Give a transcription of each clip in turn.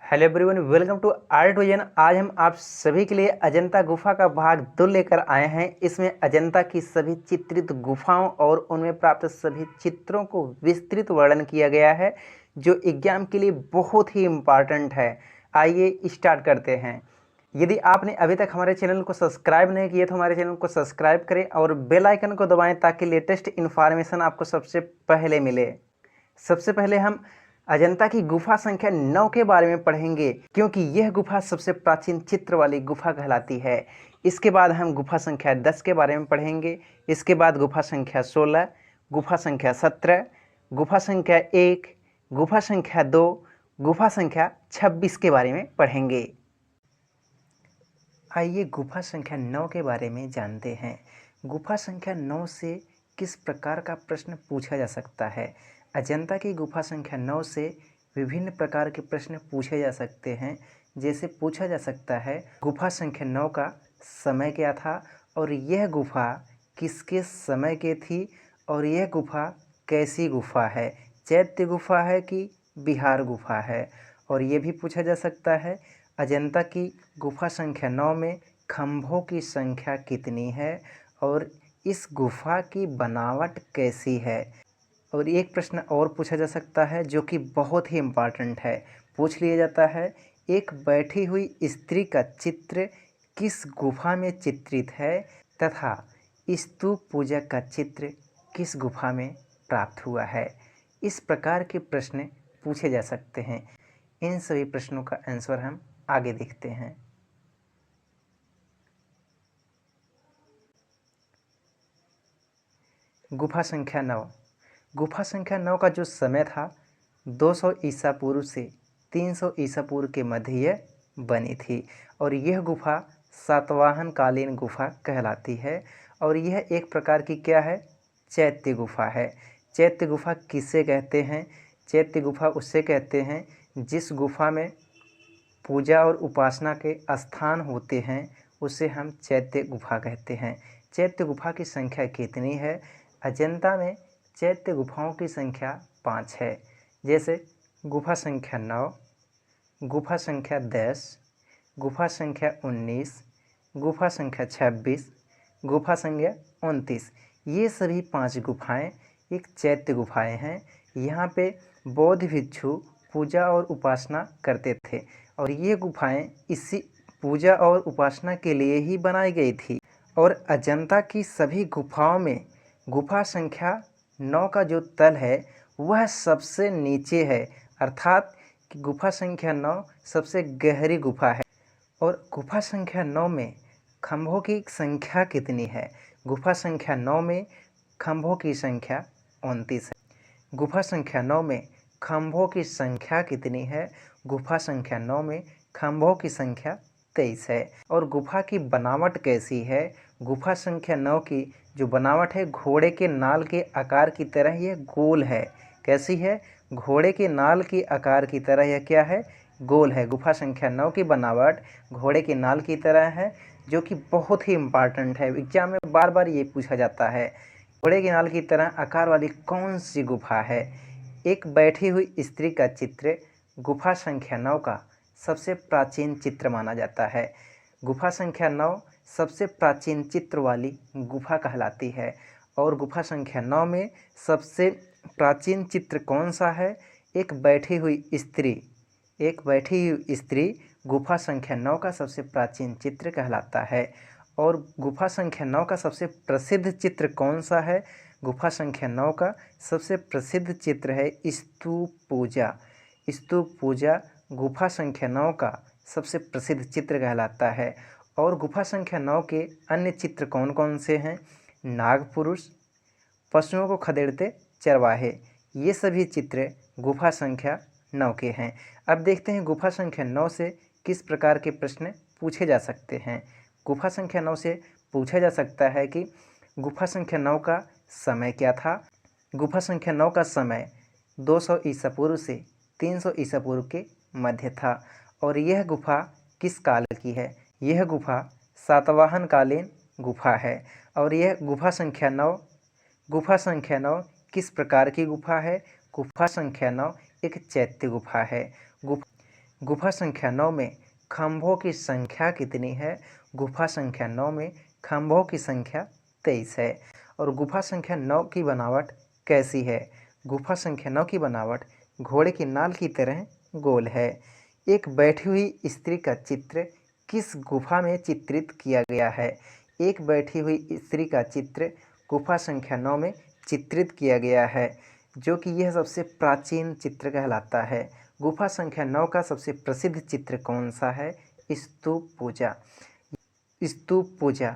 Hello everyone, welcome to art vision. आज हम आप सभी के लिए अजंता गुफा का भाग 2 लेकर आए हैं। इसमें अजंता की सभी चित्रित गुफाओं और उनमें प्राप्त सभी चित्रों को विस्तृत वर्णन किया गया है, जो एग्जाम के लिए बहुत ही इम्पॉर्टेंट है। आइए स्टार्ट करते हैं। यदि आपने अभी तक हमारे चैनल को सब्सक्राइब नहीं किया तो हमारे चैनल को सब्सक्राइब करें और बेल आइकन को दबाएं ताकि लेटेस्ट इन्फॉर्मेशन आपको सबसे पहले मिले। सबसे पहले हम अजंता की गुफा संख्या 9 के बारे में पढ़ेंगे, क्योंकि यह गुफा सबसे प्राचीन चित्र वाली गुफा कहलाती है। इसके बाद हम गुफा संख्या 10 के बारे में पढ़ेंगे। इसके बाद गुफा संख्या 16, गुफा संख्या 17, गुफा संख्या 1, गुफा संख्या 2, गुफा संख्या 26 के बारे में पढ़ेंगे। आइए गुफा संख्या 9 के बारे में जानते हैं। गुफा संख्या 9 से किस प्रकार का प्रश्न पूछा जा सकता है। अजंता की गुफा संख्या 9 से विभिन्न प्रकार के प्रश्न पूछे जा सकते हैं। जैसे पूछा जा सकता है गुफा संख्या 9 का समय क्या था और यह गुफा किसके समय की थी और यह गुफा कैसी गुफा है, चैत्य गुफा है कि बिहार गुफा है। और ये भी पूछा जा सकता है अजंता की गुफा संख्या 9 में खंभों की संख्या कितनी है और इस गुफा की बनावट कैसी है। और एक प्रश्न और पूछा जा सकता है जो कि बहुत ही इम्पॉर्टेंट है। पूछ लिया जाता है एक बैठी हुई स्त्री का चित्र किस गुफा में चित्रित है तथा स्तूप पूजा का चित्र किस गुफा में प्राप्त हुआ है। इस प्रकार के प्रश्न पूछे जा सकते हैं। इन सभी प्रश्नों का आंसर हम आगे देखते हैं। गुफा संख्या 9। गुफा संख्या 9 का जो समय था 200 ईसा पूर्व से 300 ईसा पूर्व के मध्य यह बनी थी और यह गुफा सातवाहन कालीन गुफा कहलाती है। और यह एक प्रकार की क्या है, चैत्य गुफा है। चैत्य गुफा किसे कहते हैं? चैत्य गुफा उससे कहते हैं जिस गुफा में पूजा और उपासना के स्थान होते हैं, उसे हम चैत्य गुफा कहते हैं। चैत्य गुफा की संख्या कितनी है? अजंता में चैत्य गुफाओं की संख्या 5 है। जैसे गुफा संख्या 9, गुफा संख्या 10, गुफा संख्या 19, गुफा संख्या 26, गुफा संख्या 29। ये सभी 5 गुफाएं एक चैत्य गुफाएं हैं। यहाँ पे बौद्ध भिक्षु पूजा और उपासना करते थे और ये गुफाएं इसी पूजा और उपासना के लिए ही बनाई गई थी। और अजंता की सभी गुफाओं में गुफा संख्या 9 का जो तल है वह सबसे नीचे है, अर्थात कि गुफा संख्या 9 सबसे गहरी गुफा है। और गुफा संख्या 9 में खंभों की संख्या कितनी है? गुफा संख्या 9 में खंभों की संख्या 29 है। गुफा संख्या 9 में खंभों की संख्या कितनी है? गुफा संख्या 9 में खंभों की संख्या 23 है। और गुफा की बनावट कैसी है? गुफा संख्या 9 की जो बनावट है घोड़े के नाल के आकार की तरह यह गोल है। कैसी है? घोड़े के नाल के आकार की तरह यह क्या है? गोल है। गुफा संख्या 9 की बनावट घोड़े के नाल की तरह है, जो कि बहुत ही इम्पॉर्टेंट है। एग्जाम में बार बार ये पूछा जाता है घोड़े के नाल की तरह आकार वाली कौन सी गुफा है। एक बैठी हुई स्त्री का चित्र गुफा संख्या 9 का सबसे प्राचीन चित्र माना जाता है। गुफा संख्या 9 सबसे प्राचीन चित्र वाली गुफा कहलाती है। और गुफा संख्या 9 में सबसे प्राचीन चित्र कौन सा है? एक बैठी हुई स्त्री। एक बैठी हुई स्त्री गुफा संख्या 9 का सबसे प्राचीन चित्र कहलाता है। और गुफा संख्या 9 का सबसे प्रसिद्ध चित्र कौन सा है? गुफा संख्या 9 का सबसे प्रसिद्ध चित्र है स्तूप पूजा। स्तूप पूजा गुफा संख्या 9 का सबसे प्रसिद्ध चित्र कहलाता है। और गुफा संख्या 9 के अन्य चित्र कौन कौन से हैं? नागपुरुष, पशुओं को खदेड़ते चरवाहे, ये सभी चित्र गुफा संख्या 9 के हैं। अब देखते हैं गुफा संख्या 9 से किस प्रकार के प्रश्न पूछे जा सकते हैं। गुफा संख्या 9 से पूछा जा सकता है कि गुफा संख्या 9 का समय क्या था। गुफा संख्या 9 का समय 200 ईसा पूर्व से 300 ईसा पूर्व के मध्य था। और यह गुफा किस काल की है? यह गुफा सातवाहन कालीन गुफा है। और यह गुफा संख्या 9 किस प्रकार की गुफा है? गुफा संख्या 9 एक चैत्य गुफा है। गुफा संख्या 9 में खंभों की संख्या कितनी है? गुफा संख्या 9 में खंभों की संख्या 23 है। और गुफा संख्या 9 की बनावट कैसी है? गुफा संख्या 9 की बनावट घोड़े की नाल की तरह गोल है। एक बैठी हुई स्त्री का चित्र किस गुफा में चित्रित किया गया है? एक बैठी हुई स्त्री का चित्र गुफा संख्या 9 में चित्रित किया गया है, जो कि यह सबसे प्राचीन चित्र कहलाता है। गुफा संख्या 9 का सबसे प्रसिद्ध चित्र कौन सा है? स्तूप पूजा। स्तूप पूजा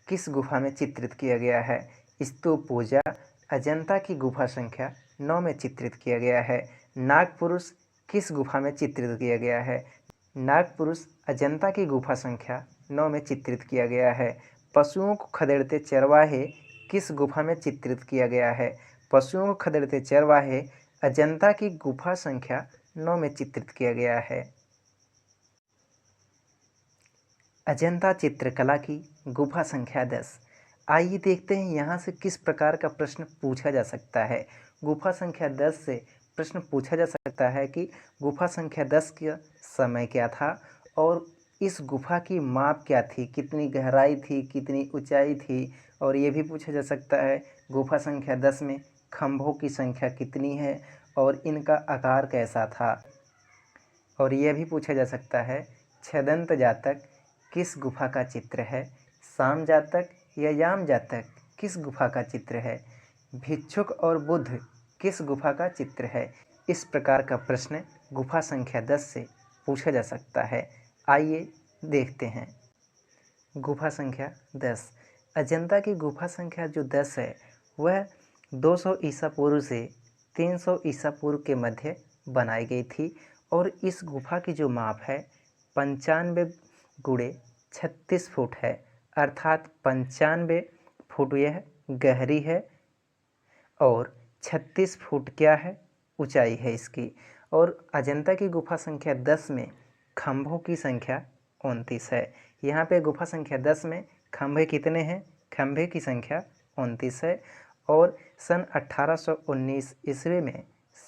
किस गुफा में चित्रित किया गया है? स्तूप पूजा अजंता की गुफा संख्या 9 में चित्रित किया गया है। नागपुरुष किस गुफा में चित्रित किया गया है? नागपुरुष अजंता की गुफा संख्या 9 में चित्रित किया गया है। पशुओं को खदेड़ते चरवाहे किस गुफा में चित्रित किया गया है? पशुओं को खदेड़ते चरवाहे अजंता की गुफा संख्या 9 में चित्रित किया गया है। अजंता चित्रकला की गुफा संख्या 10। आइए देखते हैं यहाँ से किस प्रकार का प्रश्न पूछा जा सकता है। गुफा संख्या 10 से प्रश्न पूछा जा सकता है कि गुफा संख्या 10 का समय क्या था और इस गुफा की माप क्या थी, कितनी गहराई थी, कितनी ऊंचाई थी। और ये भी पूछा जा सकता है गुफा संख्या 10 में खंभों की संख्या कितनी है और इनका आकार कैसा था। और यह भी पूछा जा सकता है छदंत जातक किस गुफा का चित्र है? साम जातक या याम जातक किस गुफा का चित्र है? भिक्षुक और बुद्ध किस गुफा का चित्र है? इस प्रकार का प्रश्न गुफा संख्या 10 से पूछा जा सकता है। आइए देखते हैं। गुफा संख्या 10। अजंता की गुफा संख्या जो 10 है वह 200 ईसा पूर्व से 300 ईसा पूर्व के मध्य बनाई गई थी। और इस गुफा की जो माप है 95 गुणे 36 फुट है, अर्थात 95 फुट यह गहरी है और 36 फुट क्या है? ऊंचाई है इसकी। और अजंता की गुफा संख्या 10 में खंभों की संख्या 29 है। यहाँ पे गुफा संख्या 10 में खंभे कितने हैं? खंभे की संख्या 29 है। और सन 1819 ईस्वी में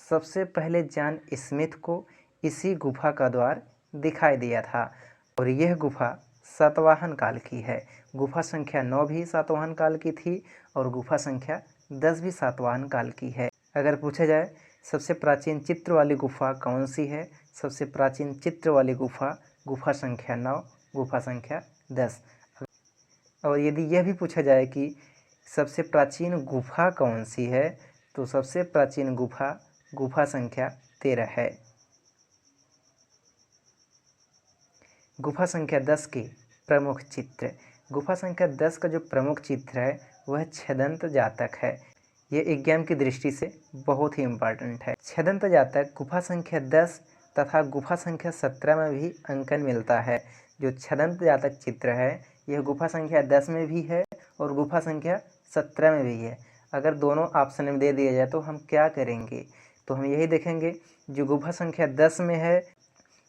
सबसे पहले जॉन स्मिथ को इसी गुफा का द्वार दिखाई दिया था। और यह गुफा सातवाहन काल की है। गुफा संख्या 9 भी सातवाहन काल की थी और गुफा संख्या 10 भी सातवाहन काल की है। अगर पूछा जाए सबसे प्राचीन चित्र वाली गुफा कौन सी है? सबसे प्राचीन चित्र वाली गुफा गुफा संख्या 9, गुफा संख्या 10। और यदि यह भी पूछा जाए कि सबसे प्राचीन गुफा कौन सी है, तो सबसे प्राचीन गुफा गुफा संख्या 13 है। गुफा संख्या 10 के प्रमुख चित्र। गुफा संख्या 10 का जो प्रमुख चित्र है वह छदंत जातक है। ये एग्जाम की दृष्टि से बहुत ही इम्पोर्टेंट है। छदंत जातक गुफा संख्या 10 तथा गुफा संख्या 17 में भी अंकन मिलता है। जो छदंत जातक चित्र है यह गुफा संख्या 10 में भी है और गुफा संख्या 17 में भी है। अगर दोनों ऑप्शन में दे दिया जाए तो हम क्या करेंगे? तो हम यही देखेंगे जो गुफा संख्या 10 में है,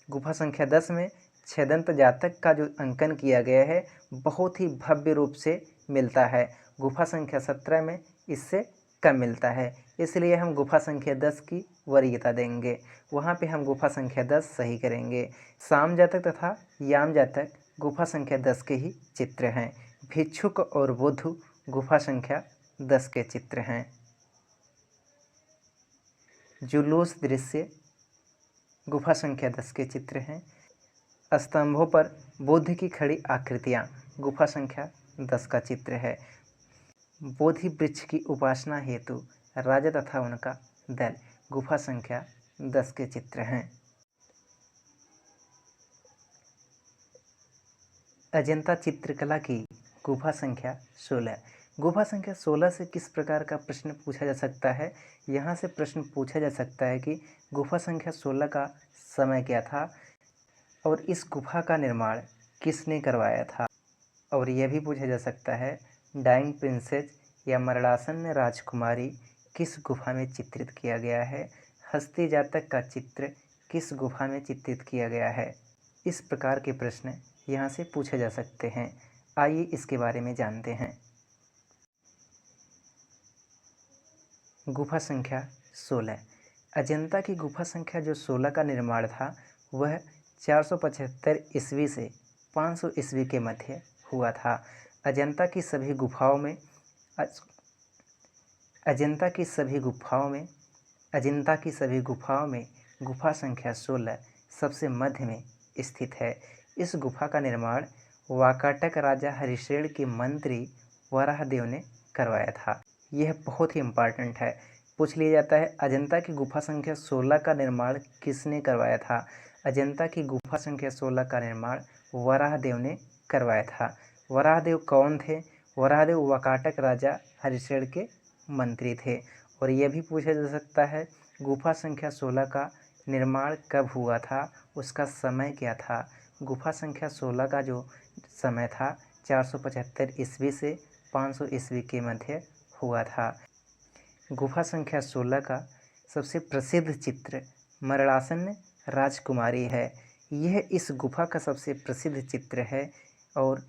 गुफा संख्या 10 में छदंत जातक का जो अंकन किया गया है बहुत ही भव्य रूप से मिलता है। गुफा संख्या 17 में इससे कम मिलता है, इसलिए हम गुफा संख्या 10 की वरीयता देंगे। वहाँ पे हम गुफा संख्या 10 सही करेंगे। साम जातक तथा याम जातक गुफा संख्या 10 के ही चित्र हैं। भिक्षुक और बुद्ध गुफा संख्या 10 के चित्र हैं। जुलूस दृश्य गुफा संख्या 10 के चित्र हैं। स्तंभों पर बुद्ध की खड़ी आकृतियाँ गुफा संख्या 10 का चित्र है। बोधि वृक्ष की उपासना हेतु राजा तथा उनका दल गुफा संख्या 10 के चित्र हैं। अजंता चित्रकला की गुफा संख्या 16। गुफा संख्या 16 से किस प्रकार का प्रश्न पूछा जा सकता है? यहाँ से प्रश्न पूछा जा सकता है कि गुफा संख्या 16 का समय क्या था और इस गुफा का निर्माण किसने करवाया था। और यह भी पूछा जा सकता है डाइंग प्रिंसेस या मरणासन्न राजकुमारी किस गुफा में चित्रित किया गया है। हस्ती जातक का चित्र किस गुफा में चित्रित किया गया है। इस प्रकार के प्रश्न यहाँ से पूछे जा सकते हैं। आइए इसके बारे में जानते हैं। गुफा संख्या 16। अजंता की गुफा संख्या जो 16 का निर्माण था वह 475 ईस्वी से 500 ईस्वी के मध्य हुआ था। अजंता की सभी गुफाओं में अजंता की सभी गुफाओं में गुफा संख्या 16 सबसे मध्य में स्थित है। इस गुफा का निर्माण वाकाटक राजा हरिश्रेण के मंत्री वराहदेव ने करवाया था। यह बहुत ही इम्पॉर्टेंट है, पूछ लिया जाता है अजंता की गुफा संख्या 16 का निर्माण किसने करवाया था। अजंता की गुफा संख्या 16 का निर्माण वराहदेव ने करवाया था। वराहदेव कौन थे? वराहदेव वाकाटक राजा हरिश्रेण के मंत्री थे। और यह भी पूछा जा सकता है गुफा संख्या 16 का निर्माण कब हुआ था, उसका समय क्या था। गुफा संख्या 16 का जो समय था 475 ईस्वी से 500 ईस्वी के मध्य हुआ था। गुफा संख्या 16 का सबसे प्रसिद्ध चित्र मरणासन राजकुमारी है। यह इस गुफा का सबसे प्रसिद्ध चित्र है। और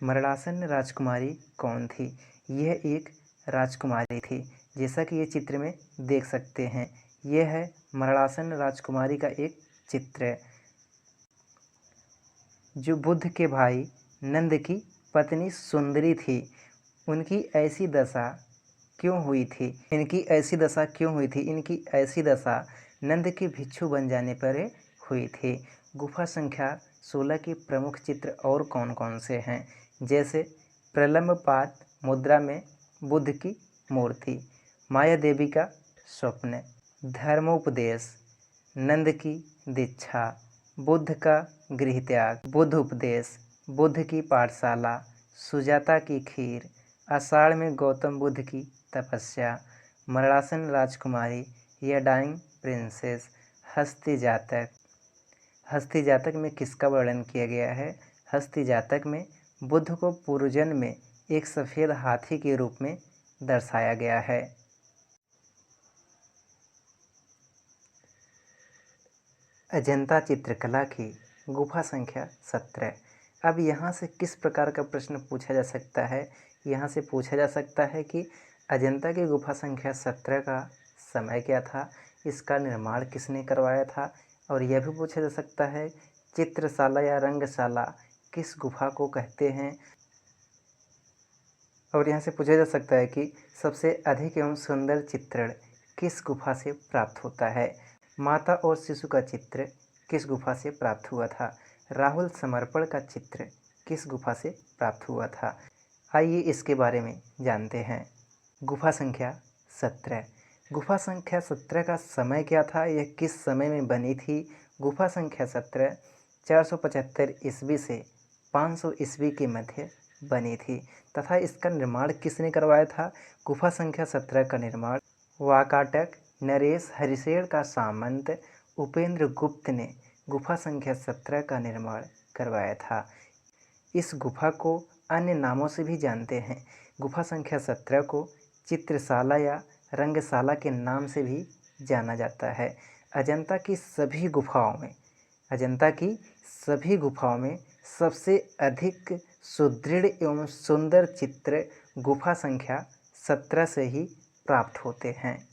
मरणासन राजकुमारी कौन थी? यह एक राजकुमारी थी, जैसा कि ये चित्र में देख सकते हैं। यह है मरणासन राजकुमारी का एक चित्र, जो बुद्ध के भाई नंद की पत्नी सुंदरी थी। उनकी ऐसी दशा क्यों हुई थी? इनकी ऐसी दशा नंद के भिक्षु बन जाने पर हुई थी। गुफा संख्या 16 के प्रमुख चित्र और कौन कौन से हैं? जैसे प्रलम्बपात मुद्रा में बुद्ध की मूर्ति, माया देवी का स्वप्न, धर्मोपदेश, नंद की दीक्षा, बुद्ध का गृह त्याग, बुद्ध उपदेश, बुद्ध की पाठशाला, सुजाता की खीर, आषाढ़ में गौतम बुद्ध की तपस्या, मरणासन राजकुमारी या डाइंग प्रिंसेस, हस्ती जातक। हस्ती जातक में किसका वर्णन किया गया है? हस्ती जातक में बुद्ध को पूर्वजन्म में एक सफ़ेद हाथी के रूप में दर्शाया गया है। अजंता चित्रकला की गुफा संख्या 17। अब यहाँ से किस प्रकार का प्रश्न पूछा जा सकता है? यहाँ से पूछा जा सकता है कि अजंता की गुफा संख्या 17 का समय क्या था, इसका निर्माण किसने करवाया था। और यह भी पूछा जा सकता है चित्रशाला या रंगशाला किस गुफा को कहते हैं। और यहाँ से पूछा जा सकता है कि सबसे अधिक एवं सुंदर चित्रण किस गुफा से प्राप्त होता है। माता और शिशु का चित्र किस गुफा से प्राप्त हुआ था। राहुल समर्पण का चित्र किस गुफा से प्राप्त हुआ था। आइए इसके बारे में जानते हैं। गुफा संख्या 17। गुफा संख्या 17 का समय क्या था, यह किस समय में बनी थी। गुफा संख्या 17 475 ईस्वी से 500 ईस्वी के मध्य बनी थी तथा इसका निर्माण किसने करवाया था। गुफा संख्या 17 का निर्माण वाकाटक नरेश हरिशेर का सामंत उपेंद्र गुप्त ने गुफा संख्या 17 का निर्माण करवाया था। इस गुफा को अन्य नामों से भी जानते हैं। गुफा संख्या 17 को चित्रशाला या रंगशाला के नाम से भी जाना जाता है। अजंता की सभी गुफाओं में सबसे अधिक सुदृढ़ एवं सुंदर चित्र गुफा संख्या 17 से ही प्राप्त होते हैं।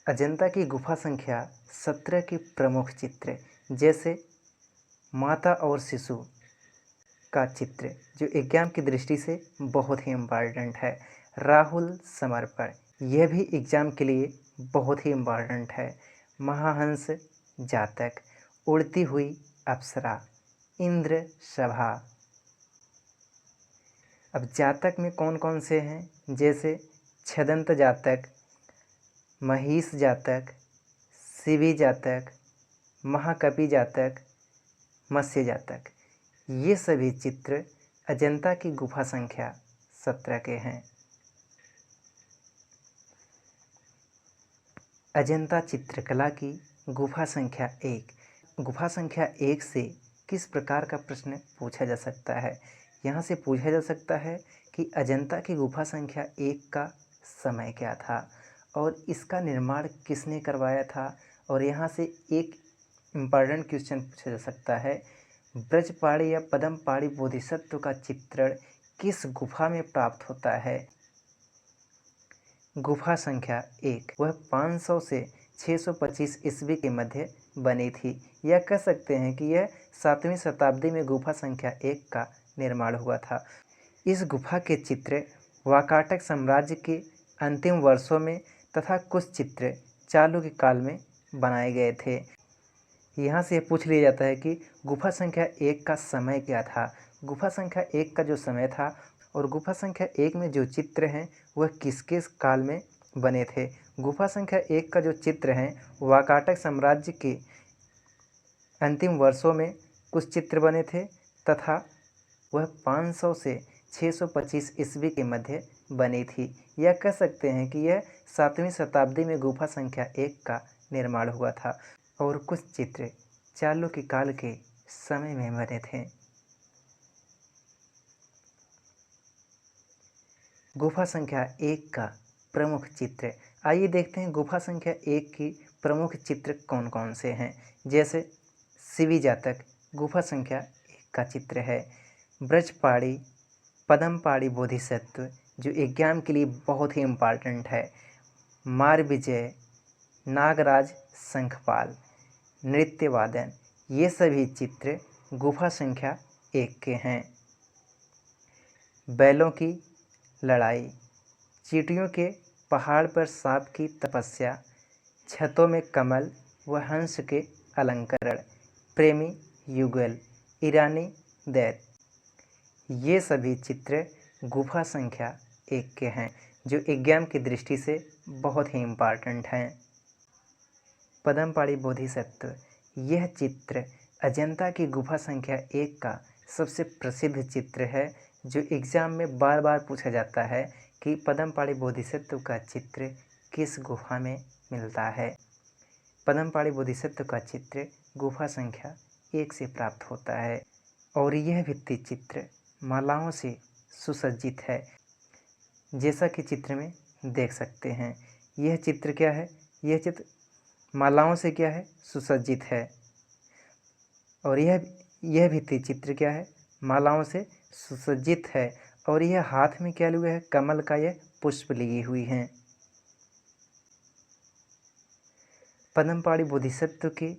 अजंता की गुफा संख्या 17 के प्रमुख चित्र जैसे माता और शिशु का चित्र, जो एग्जाम की दृष्टि से बहुत ही इम्पॉर्टेंट है। राहुल समर्पण, यह भी एग्जाम के लिए बहुत ही इम्पॉर्टेंट है। महाहंस जातक, उड़ती हुई अप्सरा, इंद्र सभा। अब जातक में कौन कौन से हैं, जैसे छदंत जातक, महिष जातक, शिवी जातक, महाकपि जातक, मत्स्य जातक। ये सभी चित्र अजंता की गुफा संख्या 17 के हैं। अजंता चित्रकला की गुफा संख्या 1। गुफा संख्या 1 से किस प्रकार का प्रश्न पूछा जा सकता है। यहाँ से पूछा जा सकता है कि अजंता की गुफा संख्या 1 का समय क्या था और इसका निर्माण किसने करवाया था। और यहाँ से एक इम्पॉर्टेंट क्वेश्चन पूछा जा सकता है, ब्रजपाणी या पद्मपाणी बोधिसत्व का चित्रण किस गुफा में प्राप्त होता है। गुफा संख्या 1 वह 500 से 625 ईस्वी के मध्य बनी थी। यह कह सकते हैं कि यह 7वीं शताब्दी में गुफा संख्या 1 का निर्माण हुआ था। इस गुफा के चित्र वाकाटक साम्राज्य के अंतिम वर्षों में तथा कुछ चित्र चालुक्य काल में बनाए गए थे। यहाँ से पूछ लिया जाता है कि गुफा संख्या 1 का समय क्या था। गुफा संख्या 1 का जो समय था और गुफा संख्या 1 में जो चित्र हैं वह किस किस काल में बने थे। गुफा संख्या 1 का जो चित्र हैं वाकाटक साम्राज्य के अंतिम वर्षों में कुछ चित्र बने थे तथा वह 500 से 625 ईस्वी के मध्य बनी थी। यह कह सकते हैं कि यह 7वीं शताब्दी में गुफा संख्या 1 का निर्माण हुआ था और कुछ चित्र चालुक्य काल के समय में बने थे। गुफा संख्या 1 का प्रमुख चित्र। आइए देखते हैं गुफा संख्या 1 की प्रमुख चित्र कौन कौन से हैं। जैसे शिवी जातक गुफा संख्या 1 का चित्र है। ब्रजपाड़ी पद्मपाड़ी बोधिसत्व जो एग्जाम के लिए बहुत ही इम्पॉर्टेंट है। मारविजय नागराज शंखपाल नृत्य वादन, ये सभी चित्र गुफा संख्या 1 के हैं। बैलों की लड़ाई, चींटियों के पहाड़ पर सांप की तपस्या, छतों में कमल व हंस के अलंकरण, प्रेमी युगल, ईरानी दैत्य, ये सभी चित्र गुफा संख्या 1 के हैं जो एग्जाम की दृष्टि से बहुत ही इम्पॉर्टेंट हैं। पद्मपाड़ी बोधिसत्व, यह चित्र अजंता की गुफा संख्या 1 का सबसे प्रसिद्ध चित्र है जो एग्ज़ाम में बार बार पूछा जाता है कि पद्मपाड़ी बोधिसत्व का चित्र किस गुफा में मिलता है। पद्मपाड़ी बोधिसत्व का चित्र गुफा संख्या 1 से प्राप्त होता है और यह भित्ति चित्र मालाओं से सुसज्जित है, जैसा कि चित्र में देख सकते हैं। यह चित्र क्या है? यह चित्र मालाओं से क्या है? सुसज्जित है। और यह भित्ति चित्र क्या है? मालाओं से सुसज्जित है और यह हाथ में क्या लिए है? कमल का यह पुष्प लिए हुई हैं। पद्मपाड़ी बोधिसत्व के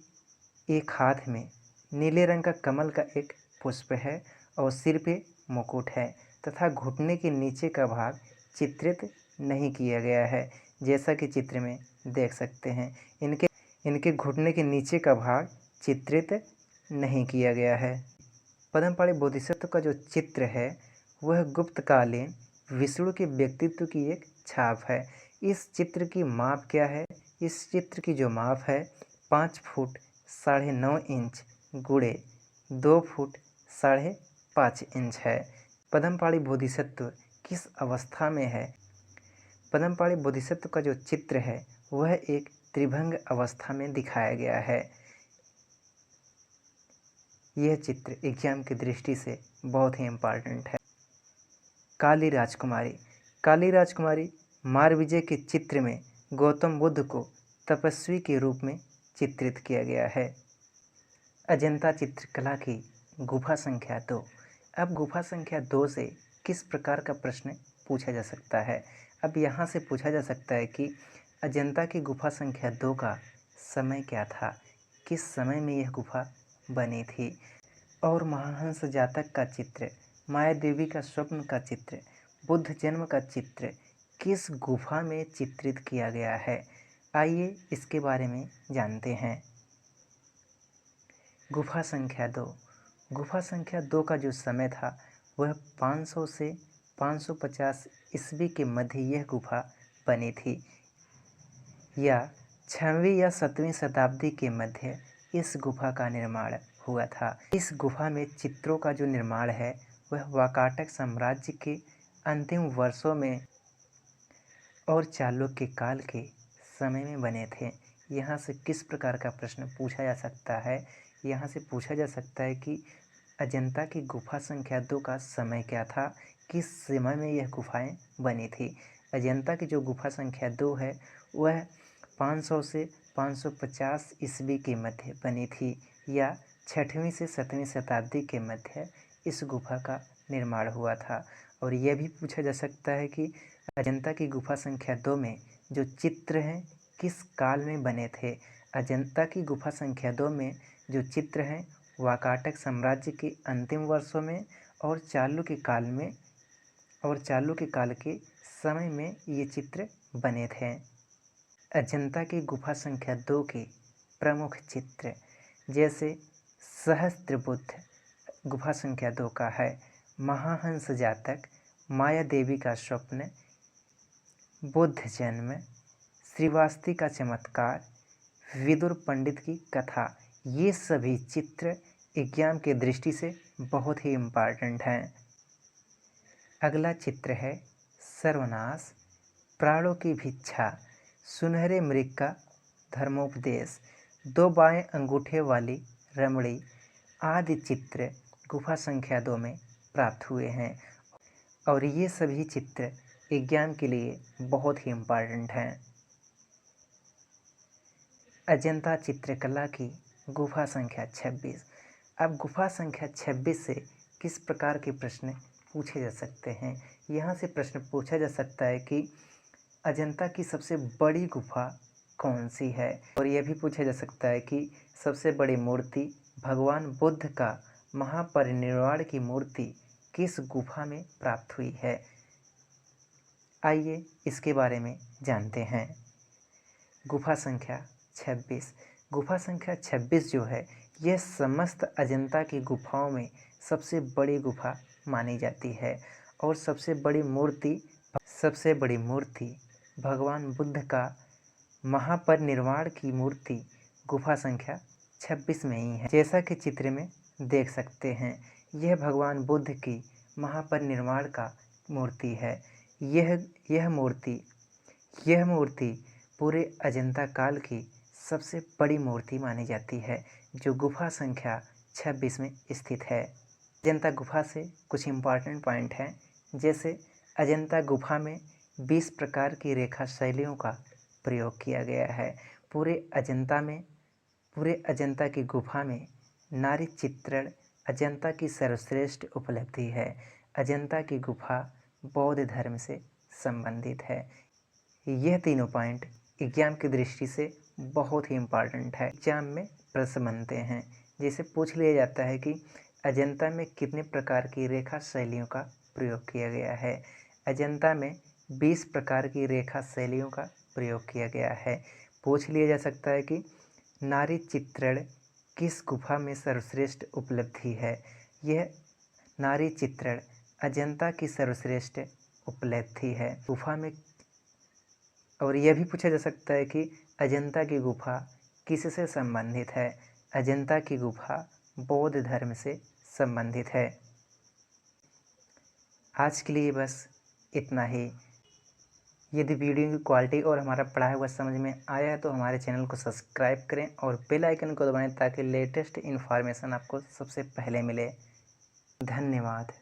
एक हाथ में नीले रंग का कमल का एक पुष्प है और सिर पे मुकुट है तथा घुटने के नीचे का भाग चित्रित नहीं किया गया है, जैसा कि चित्र में देख सकते हैं। इनके घुटने के नीचे का भाग चित्रित नहीं किया गया है। पद्मपाड़ी बोधिसत्व का जो चित्र है वह गुप्तकालीन विष्णु के व्यक्तित्व की एक छाप है। इस चित्र की माप क्या है? इस चित्र की जो माप है 5 फुट 9.5 इंच गुणे 2 फुट 5.5 इंच है। पद्मपाड़ी बोधिसत्व किस अवस्था में है? पद्मपाड़ी बोधिसत्व का जो चित्र है वह एक त्रिभंग अवस्था में दिखाया गया है। यह चित्र एग्जाम की दृष्टि से बहुत ही इम्पॉर्टेंट है। काली राजकुमारी मारविजय के चित्र में गौतम बुद्ध को तपस्वी के रूप में चित्रित किया गया है। अजंता चित्रकला की गुफा संख्या 2। अब गुफा संख्या 2 से किस प्रकार का प्रश्न पूछा जा सकता है? अब यहाँ से पूछा जा सकता है कि अजंता की गुफा संख्या 2 का समय क्या था, किस समय में यह गुफा बनी थी, और महाहंस जातक का चित्र, माया देवी का स्वप्न का चित्र, बुद्ध जन्म का चित्र किस गुफा में चित्रित किया गया है। आइए इसके बारे में जानते हैं। गुफा संख्या 2। गुफा संख्या 2 का जो समय था वह 500 से 550 ईस्वी के मध्य यह गुफा बनी थी या 6वीं या 7वीं शताब्दी के मध्य इस गुफा का निर्माण हुआ था। इस गुफा में चित्रों का जो निर्माण है वह वाकाटक साम्राज्य के अंतिम वर्षों में और चालुक्य काल के समय में बने थे। यहाँ से किस प्रकार का प्रश्न पूछा जा सकता है? यहाँ से पूछा जा सकता है कि अजंता की गुफा संख्या 2 का समय क्या था, किस समय में यह गुफाएं बनी थी। अजंता की जो गुफा संख्या 2 है वह 500 से 550 ईस्वी के मध्य बनी थी या 6वीं से 7वीं शताब्दी के मध्य इस गुफा का निर्माण हुआ था। और यह भी पूछा जा सकता है कि अजंता की गुफा संख्या 2 में जो चित्र हैं किस काल में बने थे। अजंता की गुफा संख्या 2 में जो चित्र हैं वाकाटक साम्राज्य के अंतिम वर्षों में और चालुक्य काल के समय में ये चित्र बने थे। अजंता की गुफा संख्या 2 के प्रमुख चित्र जैसे सहस्त्रबुद्ध गुफा संख्या 2 का है, महाहंस जातक, माया देवी का स्वप्न, बुद्ध जन्म, श्रीवास्ती का चमत्कार, विदुर पंडित की कथा, ये सभी चित्र विज्ञान की दृष्टि से बहुत ही इम्पॉर्टेंट हैं। अगला चित्र है सर्वनाश, प्राणों की भिक्षा, सुनहरे मृग का धर्मोपदेश, दो बाएं अंगूठे वाली रमणी आदि चित्र गुफा संख्या 2 में प्राप्त हुए हैं और ये सभी चित्र विज्ञान के लिए बहुत ही इम्पॉर्टेंट हैं। अजंता चित्रकला की गुफा संख्या 26। अब गुफा संख्या 26 से किस प्रकार के प्रश्न पूछे जा सकते हैं। यहाँ से प्रश्न पूछा जा सकता है कि अजंता की सबसे बड़ी गुफा कौन सी है, और यह भी पूछा जा सकता है कि सबसे बड़ी मूर्ति भगवान बुद्ध का महापरिनिर्वाण की मूर्ति किस गुफा में प्राप्त हुई है। आइए इसके बारे में जानते हैं। गुफा संख्या 26। गुफा संख्या 26 जो है यह समस्त अजंता की गुफाओं में सबसे बड़ी गुफा मानी जाती है और सबसे बड़ी मूर्ति भगवान बुद्ध का महापरिनिर्वाण की मूर्ति गुफा संख्या 26 में ही है। जैसा कि चित्र में देख सकते हैं यह भगवान बुद्ध की महापरिनिर्वाण का मूर्ति है। यह मूर्ति पूरे अजंता काल की सबसे बड़ी मूर्ति मानी जाती है जो गुफा संख्या 26 में स्थित है। अजंता गुफा से कुछ इम्पॉर्टेंट पॉइंट हैं, जैसे अजंता गुफा में 20 प्रकार की रेखा शैलियों का प्रयोग किया गया है। पूरे अजंता की गुफा में नारी चित्रण अजंता की सर्वश्रेष्ठ उपलब्धि है। अजंता की गुफा बौद्ध धर्म से संबंधित है। यह तीनों पॉइंट एग्जाम की दृष्टि से बहुत ही इम्पॉर्टेंट है। एग्जाम में प्रश्न बनते हैं, जैसे पूछ लिया जाता है कि अजंता में कितने प्रकार की रेखा शैलियों का प्रयोग किया गया है। अजंता में 20 प्रकार की रेखा शैलियों का प्रयोग किया गया है। पूछ लिया जा सकता है कि नारी चित्रण किस गुफा में सर्वश्रेष्ठ उपलब्धि है। यह नारी चित्रण अजंता की सर्वश्रेष्ठ उपलब्धि है गुफा में। और यह भी पूछा जा सकता है कि अजंता की गुफा किससे संबंधित है। अजंता की गुफा बौद्ध धर्म से संबंधित है। आज के लिए बस इतना ही। यदि वीडियो की क्वालिटी और हमारा पढ़ाया हुआ समझ में आया है तो हमारे चैनल को सब्सक्राइब करें और बेल आइकन को दबाएं ताकि लेटेस्ट इन्फॉर्मेशन आपको सबसे पहले मिले। धन्यवाद।